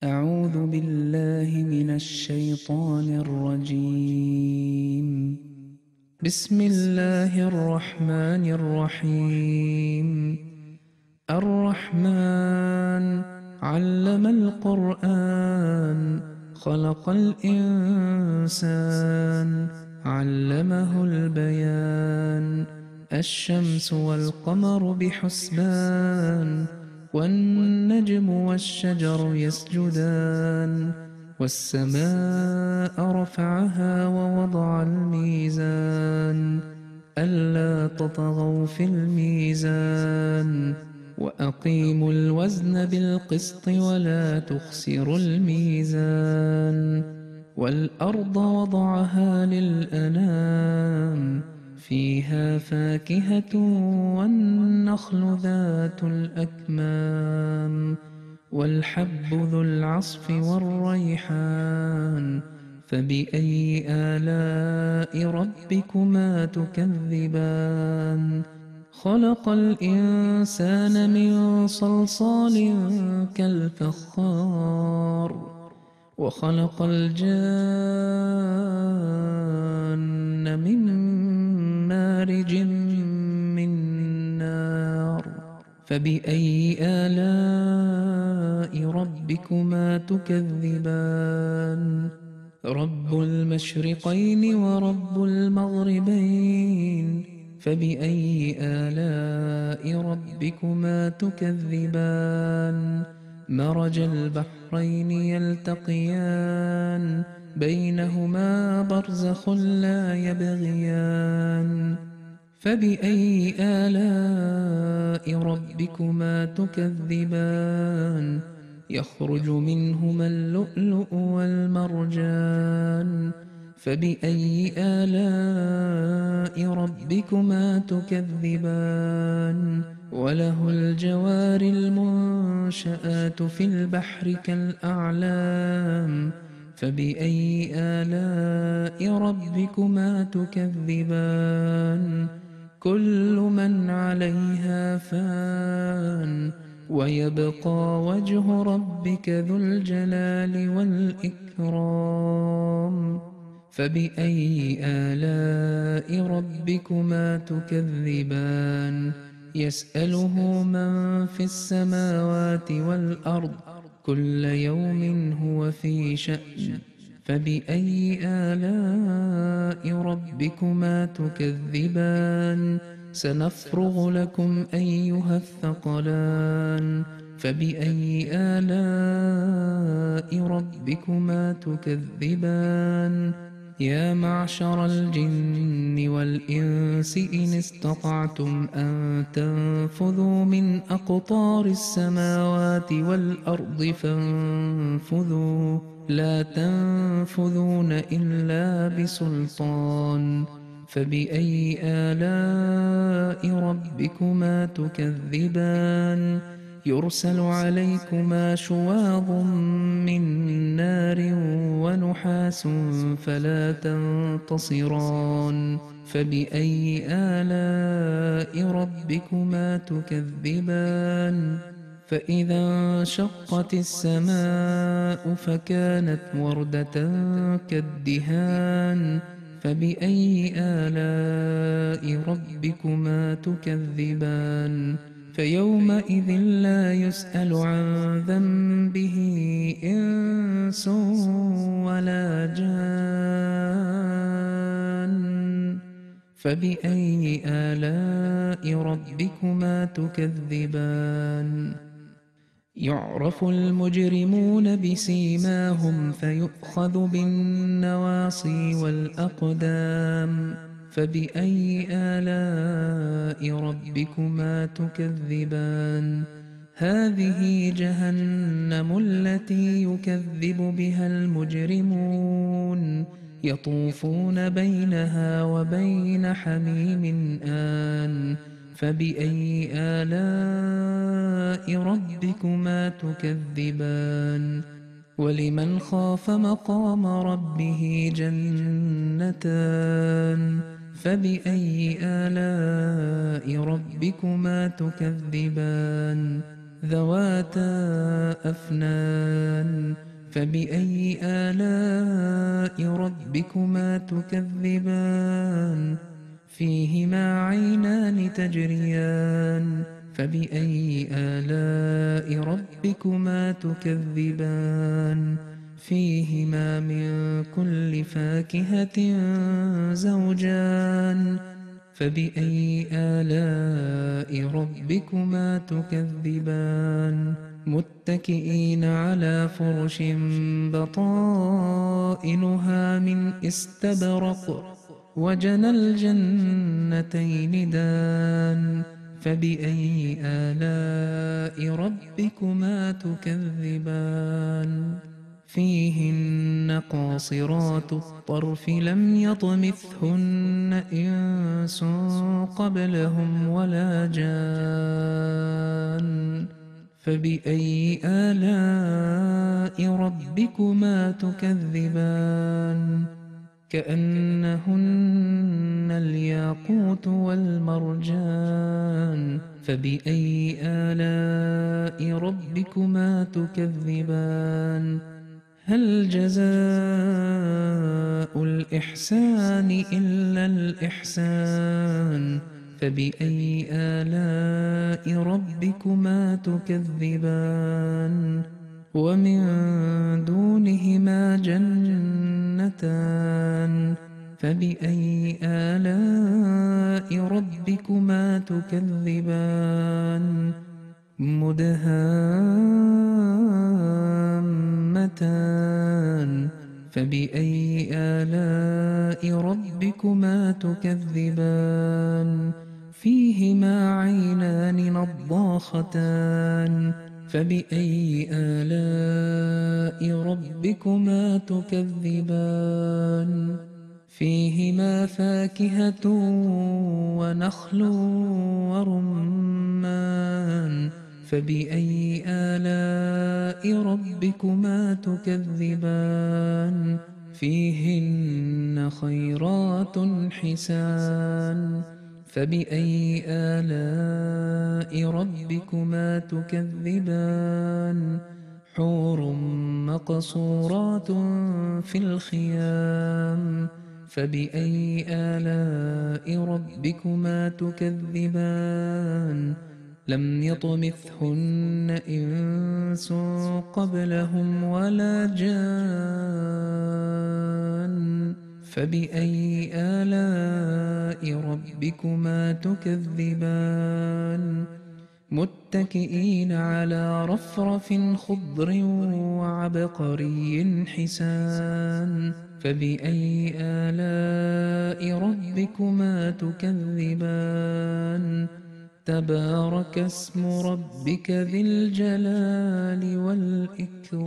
أعوذ بالله من الشيطان الرجيم. بسم الله الرحمن الرحيم. الرحمن علم القرآن خلق الإنسان علمه البيان. الشمس والقمر بحسبان والنجم والشجر يسجدان والسماء رفعها ووضع الميزان ألا تطغوا في الميزان وأقيموا الوزن بالقسط ولا تخسروا الميزان. والأرض وضعها للأنام فيها فاكهة والنخل ذات الأكمام والحب ذو العصف والريحان فبأي آلاء ربكما تكذبان. خلق الإنسان من صلصال كالفخار وخلق الجان من مارج من نار فبأي آلاء ربكما تكذبان. رب المشرقين ورب المغربين فبأي آلاء ربكما تكذبان. مرج البحرين يلتقيان بينهما برزخ لا يبغيان فبأي آلاء ربكما تكذبان. يخرج منهما اللؤلؤ والمرجان فبأي آلاء ربكما تكذبان. وله الجوار المنشآت في البحر كالأعلام فبأي آلاء ربكما تكذبان. كل من عليها فان ويبقى وجه ربك ذو الجلال والإكرام فبأي آلاء ربكما تكذبان. يسأله من في السماوات والأرض كل يوم هو في شأن فبأي آلاء ربكما تكذبان. سنفرغ لكم أيها الثقلان فبأي آلاء ربكما تكذبان. يا معشر الجن والإنس إن استطعتم أن تنفذوا من أقطار السماوات والأرض فانفذوا لا تنفذون إلا بسلطان فبأي آلاء ربكما تكذبان. يرسل عليكما شواظ من نار ونحاس فلا تنتصران فبأي آلاء ربكما تكذبان. فإذا انشقت السماء فكانت وردة كالدهان فبأي آلاء ربكما تكذبان. فيومئذ لا يسأل عن ذنبه إنس ولا جان فبأي آلاء ربكما تكذبان. يعرف المجرمون بسيماهم فيؤخذ بالنواصي والأقدام فبأي آلاء ربكما تكذبان. هذه جهنم التي يكذب بها المجرمون يطوفون بينها وبين حميم آن فبأي آلاء ربكما تكذبان. ولمن خاف مقام ربه جنتان فبأي آلاء ربكما تكذبان. ذواتا أفنان فبأي آلاء ربكما تكذبان فيهما عينان تجريان فبأي آلاء ربكما تكذبان فيهما من كل فاكهة زوجان فبأي آلاء ربكما تكذبان متكئين على فرش بطائنها من استبرق وجنى الجنتين دان فبأي آلاء ربكما تكذبان فيهن قاصرات الطرف لم يطمثهن إنس قبلهم ولا جان فبأي آلاء ربكما تكذبان كأنهن الياقوت والمرجان فبأي آلاء ربكما تكذبان هل جزاء الإحسان إلا الإحسان فبأي آلاء ربكما تكذبان ومن دونهما جنتان فبأي آلاء ربكما تكذبان مدهامتان فبأي آلاء ربكما تكذبان فيهما عينان نضاختان فبأي آلاء ربكما تكذبان فيهما فاكهة ونخل ورمان فبأي آلاء ربكما تكذبان فيهن خيرات حسان فبأي آلاء ربكما تكذبان حور مقصورات في الخيام فبأي آلاء ربكما تكذبان لم يطمثهن إنس قبلهم ولا جان فبأي آلاء ربكما تكذبان متكئين على رفرف خضر وعبقري حسان فبأي آلاء ربكما تكذبان تبارك اسم ربك ذي الجلال والإكرام